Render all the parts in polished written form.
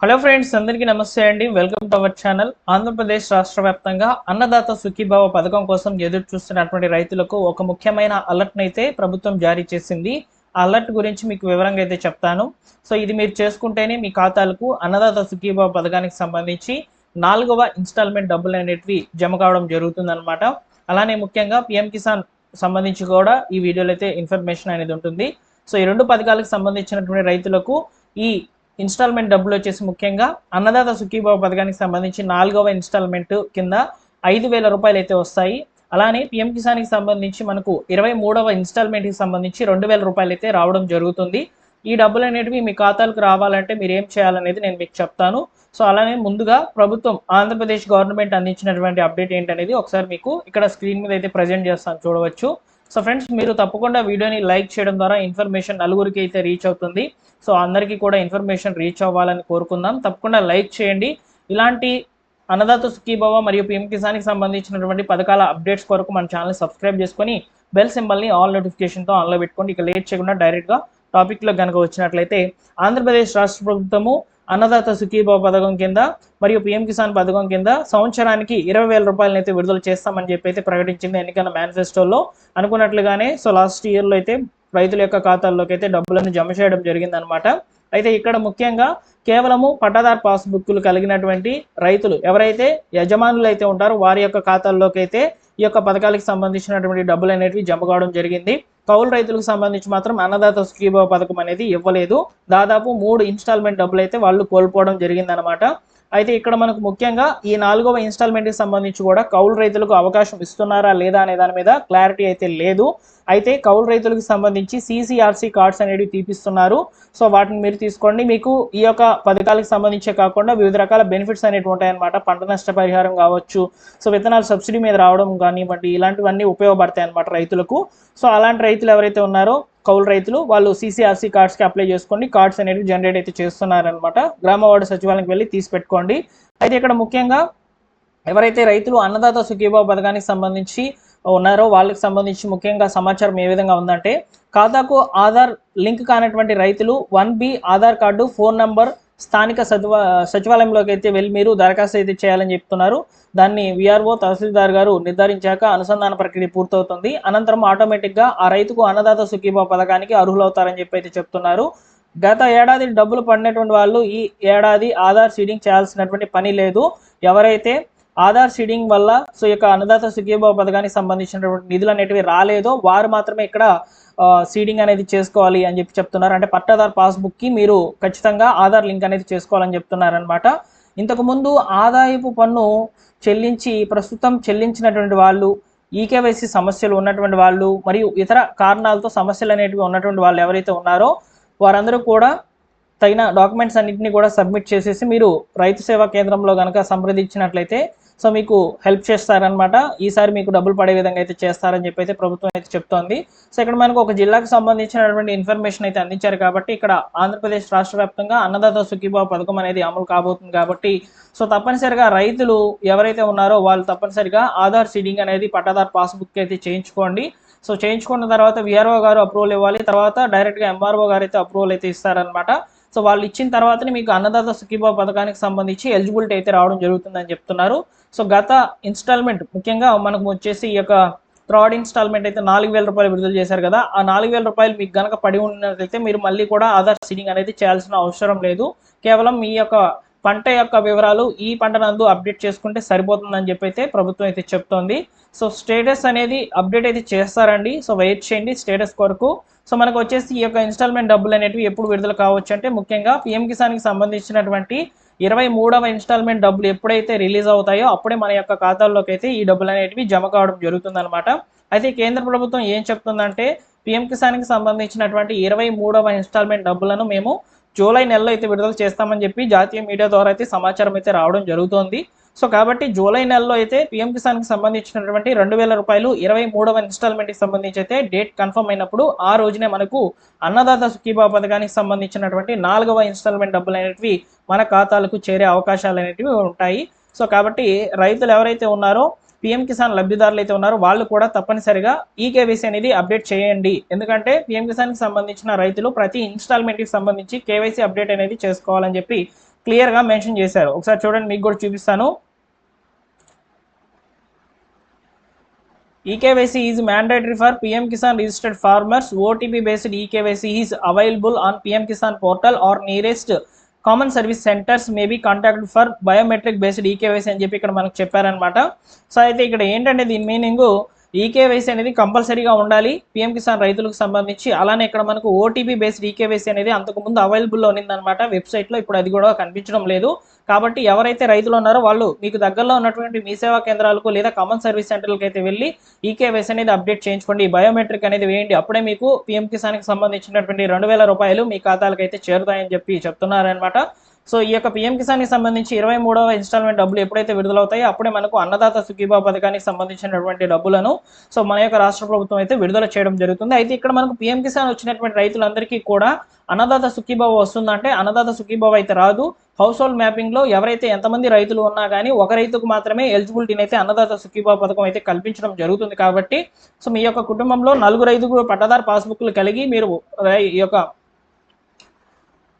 Hello friends, అందరికీ నమస్తే అండి. Welcome to our channel. Andhra Pradesh రాష్ట్ర వ్యాప్తంగా అన్నదాత సుఖీభావ పథకం కోసం ఎదురు చూస్తున్నటువంటి రైతులకు ఒక ముఖ్యమైన అలర్ట్ని అయితే ప్రభుత్వం జారీ చేసింది. ఆ అలర్ట్ గురించి మీకు వివరంగా అయితే చెప్తాను. సో ఇది మీరు చేసుకుంటేనే మీ ఖాతాలకు అన్నదాత సుఖీభావ పథకానికి సంబంధించి 4వ ఇన్స్టాల్మెంట్ డబ్బులు అనేటివి జమ కావడం జరుగుతుందన్నమాట. అలానే ముఖ్యంగా పిఎం కిసాన్ సంబంధించి కూడా ఈ వీడియోలో అయితే ఇన్ఫర్మేషన్ అనేది ఉంటుంది. సో ఈ రెండు పథకాలకు సంబంధించినటువంటి రైతులకు ఈ ఇన్స్టాల్మెంట్ డబ్బులు వచ్చేసి ముఖ్యంగా అన్నదాత సుఖీభావ పథకానికి సంబంధించి 4వ ఇన్స్టాల్మెంట్ కింద 5,000 రూపాయలు అయితే వస్తాయి. అలానే పిఎం కిసాన్కి సంబంధించి మనకు 23వ ఇన్స్టాల్మెంట్కి సంబంధించి 2,000 రూపాయలు అయితే రావడం జరుగుతుంది. ఈ డబ్బులు అనేటివి మీ ఖాతాలకు రావాలంటే మీరు ఏం చేయాలనేది నేను మీకు చెప్తాను. సో అలానే ముందుగా ప్రభుత్వం ఆంధ్రప్రదేశ్ గవర్నమెంట్ అందించినటువంటి అప్డేట్ ఏంటనేది ఒకసారి మీకు ఇక్కడ స్క్రీన్ మీద అయితే ప్రజెంట్ చేస్తాను, చూడవచ్చు. సో ఫ్రెండ్స్, మీరు తప్పకుండా వీడియోని లైక్ చేయడం ద్వారా ఇన్ఫర్మేషన్ నలుగురికి అయితే రీచ్ అవుతుంది. సో అందరికీ కూడా ఇన్ఫర్మేషన్ రీచ్ అవ్వాలని కోరుకుందాం. తప్పకుండా లైక్ చేయండి. ఇలాంటి అన్నదాత సుఖీభవ మరియు పిఎం కిసాన్కి సంబంధించినటువంటి పథకాల అప్డేట్స్ కొరకు మన ఛానల్ సబ్స్క్రైబ్ చేసుకొని బెల్ సింబల్ని ఆల్ నోటిఫికేషన్తో ఆన్లో పెట్టుకోండి. ఇక లేట్ చేయకుండా డైరెక్ట్గా టాపిక్లో కనుక వచ్చినట్లయితే, ఆంధ్రప్రదేశ్ రాష్ట్ర ప్రభుత్వము అన్నదాత సుఖీభవ పథకం కింద మరియు పిఎం కిసాన్ పథకం కింద సంవత్సరానికి 20,000 రూపాయలను అయితే విడుదల చేస్తామని చెప్పి అయితే ప్రకటించింది ఎన్నికల మేనిఫెస్టోలో. అనుకున్నట్లుగానే సో లాస్ట్ ఇయర్లో అయితే రైతుల యొక్క ఖాతాల్లోకి అయితే డబ్బులను జమ చేయడం జరిగిందనమాట. అయితే ఇక్కడ ముఖ్యంగా కేవలము పట్టాదారు పాస్బుక్లు కలిగినటువంటి రైతులు ఎవరైతే యజమానులు అయితే ఉంటారో వారి యొక్క ఖాతాల్లోకి అయితే ఈ యొక్క పథకాలకు సంబంధించినటువంటి డబ్బులు అనేవి జమ కావడం జరిగింది. కౌలు రైతులకు సంబంధించి మాత్రం అన్నదాత సుఖీభావ పథకం అనేది ఇవ్వలేదు. దాదాపు 3 ఇన్స్టాల్మెంట్ డబ్బులు అయితే వాళ్ళు కోల్పోవడం జరిగిందనమాట. అయితే ఇక్కడ మనకు ముఖ్యంగా ఈ 4వ ఇన్స్టాల్మెంట్కి సంబంధించి కూడా కౌలు రైతులకు అవకాశం ఇస్తున్నారా లేదా అనే దాని మీద క్లారిటీ అయితే లేదు. అయితే కౌలు రైతులకు సంబంధించి CCRC కార్డ్స్ అనేవి తీపిస్తున్నారు. సో వాటిని మీరు తీసుకోండి. మీకు ఈ యొక్క పథకాలకు సంబంధించే కాకుండా వివిధ రకాల బెనిఫిట్స్ అనేవి ఉంటాయన్నమాట. పంట నష్ట పరిహారం కావచ్చు, సో విత్తనాలు సబ్సిడీ మీద రావడం కానివ్వండి, ఇలాంటివన్నీ ఉపయోగపడతాయి అన్నమాట రైతులకు. సో అలాంటి రైతులు ఎవరైతే ఉన్నారో కౌలు రైతులు, వాళ్ళు CCRC కార్డ్స్కి అప్లై చేసుకోండి. కార్డ్స్ అనేవి జనరేట్ అయితే చేస్తున్నారనమాట. గ్రామ వార్డు సచివాలయంకి వెళ్ళి తీసి పెట్టుకోండి. అయితే ఇక్కడ ముఖ్యంగా ఎవరైతే రైతులు అన్నదాత సుఖీభావ పథకానికి సంబంధించి ఉన్నారో వాళ్ళకి సంబంధించి ముఖ్యంగా సమాచారం ఏ విధంగా ఉందంటే, ఖాతాకు ఆధార్ లింక్ కానటువంటి రైతులు 1B Aadhaar card, phone number స్థానిక సచివాలయంలోకి అయితే వెళ్ళి మీరు దరఖాస్తు అయితే చేయాలని చెప్తున్నారు. దాన్ని VRO తహసీల్దార్ గారు నిర్ధారించాక అనుసంధాన ప్రక్రియ పూర్తవుతుంది. అనంతరం ఆటోమేటిక్గా ఆ రైతుకు అన్నదాత సుఖీభావ పథకానికి అర్హులవుతారని చెప్పి అయితే చెప్తున్నారు. గత ఏడాది డబ్బులు పడినటువంటి వాళ్ళు ఈ ఏడాది ఆధార్ సీడింగ్ చేయాల్సినటువంటి పని లేదు. ఎవరైతే ఆధార్ సీడింగ్ వల్ల సో యొక్క అన్నదాత సుఖీభావ పథకానికి సంబంధించినటువంటి నిధులు అనేటివి రాలేదో వారు మాత్రమే ఇక్కడ సీడింగ్ అనేది చేసుకోవాలి అని చెప్పి చెప్తున్నారు. అంటే పట్టాదారు పాస్బుక్కి మీరు ఖచ్చితంగా ఆధార్ లింక్ అనేది చేసుకోవాలని చెప్తున్నారు అనమాట. ఇంతకుముందు ఆదాయపు పన్ను చెల్లించి ప్రస్తుతం చెల్లించినటువంటి వాళ్ళు, ఈకేవైసీ సమస్యలు ఉన్నటువంటి వాళ్ళు మరియు ఇతర కారణాలతో సమస్యలు అనేటివి ఉన్నటువంటి వాళ్ళు ఎవరైతే ఉన్నారో వారందరూ కూడా తగిన డాక్యుమెంట్స్ అన్నింటినీ కూడా సబ్మిట్ చేసేసి మీరు రైతు సేవా కేంద్రంలో కనుక సంప్రదించినట్లయితే సో మీకు హెల్ప్ చేస్తారనమాట. ఈసారి మీకు డబ్బులు పడే విధంగా అయితే చేస్తారని చెప్పి అయితే ప్రభుత్వం అయితే చెప్తోంది. సో ఇక్కడ మనకు ఒక జిల్లాకు సంబంధించినటువంటి ఇన్ఫర్మేషన్ అయితే అందించారు కాబట్టి, ఇక్కడ ఆంధ్రప్రదేశ్ రాష్ట్ర వ్యాప్తంగా అన్నదాత సుఖీభావ పథకం అనేది అమలు కాబోతుంది కాబట్టి సో తప్పనిసరిగా రైతులు ఎవరైతే ఉన్నారో వాళ్ళు తప్పనిసరిగా ఆధార్ సీడింగ్ అనేది పట్టాదారు పాస్బుక్ అయితే చేయించుకోండి. సో చేయించుకున్న తర్వాత VRO గారు అప్రూవల్ ఇవ్వాలి. తర్వాత డైరెక్ట్గా MRO గారు అయితే అప్రూవల్ అయితే ఇస్తారనమాట. సో వాళ్ళు ఇచ్చిన తర్వాతనే మీకు అన్నదాత సుఖీభావ పథకానికి సంబంధించి ఎలిజిబిలిటీ అయితే రావడం జరుగుతుందని చెప్తున్నారు. సో గత ఇన్స్టాల్మెంట్ ముఖ్యంగా మనకు వచ్చేసి ఈ యొక్క థర్డ్ ఇన్స్టాల్మెంట్ అయితే 4,000 రూపాయలు విడుదల చేశారు కదా. ఆ 4,000 రూపాయలు మీకు కనుక పడి ఉన్నట్లయితే మీరు మళ్ళీ కూడా ఆధార్ సీడింగ్ అనేది చేయాల్సిన అవసరం లేదు. కేవలం మీ యొక్క పంట యొక్క వివరాలు ఈ పంట నందు అప్డేట్ చేసుకుంటే సరిపోతుందని చెప్పి అయితే ప్రభుత్వం అయితే చెప్తోంది. సో స్టేటస్ అనేది అప్డేట్ అయితే చేస్తారండి. సో వెయిట్ చేయండి స్టేటస్ కొరకు. సో మనకు వచ్చేసి ఈ యొక్క ఇన్స్టాల్మెంట్ డబ్బులు అనేవి ఎప్పుడు విడుదల కావచ్చు అంటే, ముఖ్యంగా పిఎం కిసాన్కి సంబంధించినటువంటి 23వ ఇన్స్టాల్మెంట్ డబ్బులు ఎప్పుడైతే రిలీజ్ అవుతాయో అప్పుడే మన యొక్క ఖాతాల్లోకి అయితే ఈ డబ్బులు అనేటివి జమ కావడం జరుగుతుందన్నమాట. అయితే కేంద్ర ప్రభుత్వం ఏం చెప్తుందంటే, పిఎం కిసాన్కి సంబంధించినటువంటి 23వ ఇన్స్టాల్మెంట్ డబ్బులను మేము జూలై నెలలో అయితే విడుదల చేస్తామని చెప్పి జాతీయ మీడియా ద్వారా అయితే సమాచారం అయితే రావడం జరుగుతోంది. సో కాబట్టి జూలై నెలలో అయితే పిఎం కిసాన్కి సంబంధించినటువంటి 2,000 రూపాయలు 23వ ఇన్స్టాల్మెంట్కి సంబంధించి అయితే డేట్ కన్ఫర్మ్ అయినప్పుడు ఆ రోజునే మనకు అన్నదాత సుఖీభావ పథకానికి సంబంధించినటువంటి 4వ ఇన్స్టాల్మెంట్ డబ్బులు అనేటివి మన ఖాతాలకు చేరే అవకాశాలు అనేటివి ఉంటాయి. సో కాబట్టి రైతులు ఎవరైతే ఉన్నారో పిఎం కిసాన్ లబ్ధిదారులు అయితే ఉన్నారో వాళ్ళు కూడా తప్పనిసరిగా ఈకేవైసీ అనేది అప్డేట్ చేయండి. ఎందుకంటే పిఎం కిసాన్కి సంబంధించిన రైతులు ప్రతి ఇన్స్టాల్మెంట్కి సంబంధించి కేవైసీ అప్డేట్ అనేది చేసుకోవాలని చెప్పి క్లియర్గా మెన్షన్ చేశారు. ఒకసారి చూడండి, మీకు కూడా చూపిస్తాను. eKYC is mandatory for PM Kisan registered farmers. OTP based eKYC is available on PM Kisan portal or nearest common service centres may be contact for biometric based eKYC అని చెప్పి ఇక్కడ మనకు చెప్పారనమాట. సో అయితే ఇక్కడ ఏంటంటే దీని మీనింగ్, ఈకేవైసీ అనేది కంపల్సరీగా ఉండాలి పిఎం కిసాన్ రైతులకు సంబంధించి. అలానే ఇక్కడ మనకు ఓటీపీ బేస్డ్ ఈకేవైసీ అనేది అంతకుముందు అవైలబుల్లో ఉన్నదన్నమాట వెబ్సైట్లో, ఇప్పుడు అది కూడా కనిపించడం లేదు. కాబట్టి ఎవరైతే రైతులు ఉన్నారో వాళ్ళు మీకు దగ్గరలో ఉన్నటువంటి మీ సేవా కేంద్రాలకు లేదా కామన్ సర్వీస్ సెంటర్లకు అయితే వెళ్ళి ఈకేవైసీ అనేది అప్డేట్ చేయించుకోండి, బయోమెట్రిక్ అనేది వేయండి. అప్పుడే మీకు పిఎం కిసాన్కి సంబంధించినటువంటి 2000 రూపాయలు మీ ఖాతాలకు అయితే చేరుతాయని చెప్పి చెప్తున్నారనమాట. సో ఈ యొక్క పిఎం కిసాన్కి సంబంధించి 23వ ఇన్స్టాల్మెంట్ డబ్బులు ఎప్పుడైతే విడుదలవుతాయో అప్పుడే మనకు అన్నదాత సుఖీభావ పథకానికి సంబంధించినటువంటి డబ్బులను సో మన యొక్క రాష్ట్ర ప్రభుత్వం అయితే విడుదల చేయడం జరుగుతుంది. అయితే ఇక్కడ మనకు పిఎం కిసాన్ వచ్చినటువంటి రైతులందరికీ కూడా అన్నదాత సుఖీభావ వస్తుందంటే అన్నదాత సుఖీభావ అయితే రాదు. హౌస్ హోల్డ్ మ్యాపింగ్లో ఎవరైతే ఎంతమంది రైతులు ఉన్నా కానీ ఒక రైతుకు మాత్రమే ఎలిజిబిలిటీని అయితే అన్నదాత సుఖీభావ పథకం అయితే కల్పించడం జరుగుతుంది. కాబట్టి సో మీ యొక్క కుటుంబంలో 4 పట్టాదారు పాస్బుక్లు కలిగి మీరు ఈ యొక్క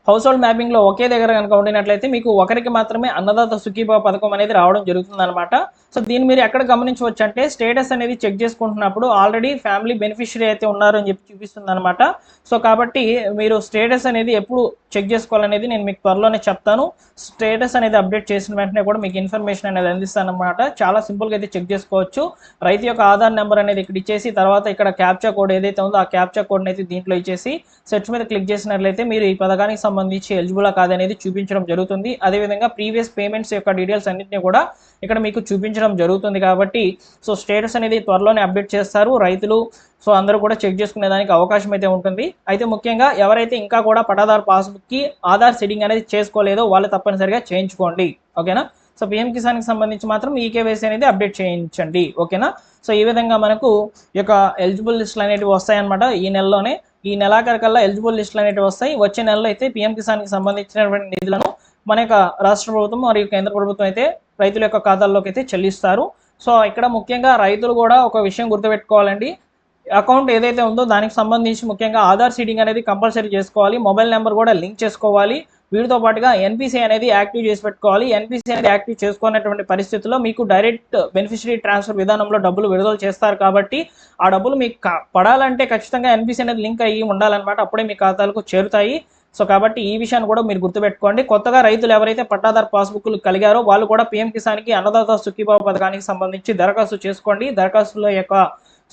హౌస్ హోల్డ్ మ్యాపింగ్లో ఒకే దగ్గర కనుక ఉండినట్లయితే మీకు ఒకరికి మాత్రమే అన్నదాత సుఖీభావ పథకం అనేది రావడం జరుగుతుంది అనమాట. సో దీన్ని మీరు ఎక్కడ గమనించవచ్చు అంటే స్టేటస్ అనేది చెక్ చేసుకుంటున్నప్పుడు ఆల్రెడీ ఫ్యామిలీ బెనిఫిషియరీ అయితే ఉన్నారు అని చెప్పి చూపిస్తుంది అనమాట. సో కాబట్టి మీరు స్టేటస్ అనేది ఎప్పుడు చెక్ చేసుకోవాలనేది నేను మీకు త్వరలోనే చెప్తాను. స్టేటస్ అనేది అప్డేట్ చేసిన వెంటనే కూడా మీకు ఇన్ఫర్మేషన్ అనేది అందిస్తాను అనమాట. చాలా సింపుల్గా అయితే చెక్ చేసుకోవచ్చు. రైతు యొక్క ఆధార్ నెంబర్ అనేది ఇక్కడ ఇచ్చేసి తర్వాత ఇక్కడ క్యాప్చా కోడ్ ఏదైతే ఉందో ఆ క్యాప్చా కోడ్ని అయితే దీంట్లో ఇచ్చేసి సెర్చ్ మీద క్లిక్ చేసినట్లయితే మీరు ఈ పథకానికి సంబంధించి ఎలిజిబుల్ కాదనేది చూపించడం జరుగుతుంది. అదేవిధంగా ప్రీవియస్ పేమెంట్స్ యొక్క డీటెయిల్స్ అన్నింటినీ కూడా ఇక్కడ మీకు చూపించడం జరుగుతుంది. కాబట్టి సో స్టేటస్ అనేది త్వరలోనే అప్డేట్ చేస్తారు రైతులు. సో అందరూ కూడా చెక్ చేసుకునే దానికి అవకాశం అయితే ఉంటుంది. అయితే ముఖ్యంగా ఎవరైతే ఇంకా కూడా పట్టాదారు పాస్బుక్కి ఆధార్ సెట్టింగ్ అనేది చేసుకోలేదో వాళ్ళు తప్పనిసరిగా చేయించుకోండి, ఓకేనా. సో పిఎం కిసాన్కి సంబంధించి మాత్రం ఈకేవైసీ అనేది అప్డేట్ చేయించండి, ఓకేనా. సో ఈ విధంగా మనకు ఈ యొక్క ఎలిజిబుల్ లిస్టులు అనేవి వస్తాయన్నమాట. ఈ నెలలోనే ఈ నెలాఖరికల్లా ఎలిజిబుల్ లిస్టులు అనేవి వస్తాయి. వచ్చే నెలలో అయితే పిఎం కిసాన్కి సంబంధించినటువంటి నిధులను మన యొక్క రాష్ట్ర ప్రభుత్వం మరియు కేంద్ర ప్రభుత్వం అయితే రైతుల యొక్క ఖాతాల్లోకి అయితే చెల్లిస్తారు. సో ఇక్కడ ముఖ్యంగా రైతులు కూడా ఒక విషయం గుర్తుపెట్టుకోవాలండి, అకౌంట్ ఏదైతే ఉందో దానికి సంబంధించి ముఖ్యంగా ఆధార్ సీడింగ్ అనేది కంపల్సరీ చేసుకోవాలి, మొబైల్ నెంబర్ కూడా లింక్ చేసుకోవాలి. వీటితో పాటుగా ఎన్పిసి అనేది యాక్టివ్ చేసి పెట్టుకోవాలి. ఎన్పిసి అనేది యాక్టివ్ చేసుకున్నటువంటి పరిస్థితుల్లో మీకు డైరెక్ట్ బెనిఫిషరీ ట్రాన్స్ఫర్ విధానంలో డబ్బులు విడుదల చేస్తారు. కాబట్టి ఆ డబ్బులు మీకు పడాలంటే ఖచ్చితంగా ఎన్పిసి అనేది లింక్ అయ్యి ఉండాలన్నమాట, అప్పుడే మీ ఖాతాలకు చేరుతాయి. సో కాబట్టి ఈ విషయాన్ని కూడా మీరు గుర్తుపెట్టుకోండి. కొత్తగా రైతులు ఎవరైతే పట్టాదారు పాస్బుక్లు కలిగారో వాళ్ళు కూడా పిఎం కిసాన్కి అన్నదాత సుఖీభావ పథకానికి సంబంధించి దరఖాస్తు చేసుకోండి. దరఖాస్తుల యొక్క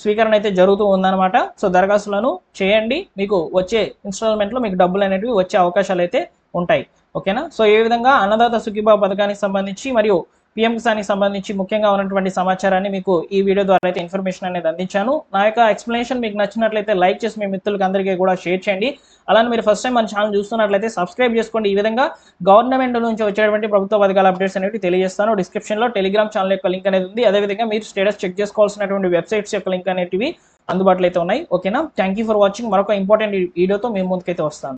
స్వీకరణ అయితే జరుగుతూ ఉందన్నమాట. సో దరఖాస్తులను చేయండి, మీకు వచ్చే ఇన్స్టాల్మెంట్లో మీకు డబ్బులు అనేటివి వచ్చే అవకాశాలు అయితే ఉంటాయి, ఓకేనా. సో ఈ విధంగా అన్నదాత సుఖీభావ పథకానికి సంబంధించి మరియు పిఎం కిసాన్కి సంబంధించి ముఖ్యంగా ఉన్నటువంటి సమాచారాన్ని మీకు ఈ వీడియో ద్వారా అయితే ఇన్ఫర్మేషన్ అనేది అందించాను. నా యొక్క ఎక్స్ప్లెనేషన్ మీకు నచ్చినట్లయితే లైక్ చేసి మీ మిత్రులకు అందరికీ కూడా షేర్ చేయండి. అలానే మీరు ఫస్ట్ టైం మన ఛానల్ చూస్తున్నట్లయితే సబ్స్క్రైబ్ చేసుకోండి. ఈ విధంగా గవర్నమెంట్ నుంచి వచ్చేటువంటి ప్రభుత్వ పథకాల అప్డేట్స్ అనేవి తెలియజేస్తాను. డిస్క్రిప్షన్లో టెలిగ్రామ్ ఛానల్ యొక్క లింక్ అనేది ఉంది. అదేవిధంగా మీరు స్టేటస్ చెక్ చేసుకోవాల్సినటువంటి వెబ్సైట్స్ యొక్క లింక్ అనేటివి అందుబాటులో అయితే ఉన్నాయి, ఓకేనా. Thank you for watching. మరొక ఇంపార్టెంట్ వీడియోతో మేము ముందుకైతే వస్తాను.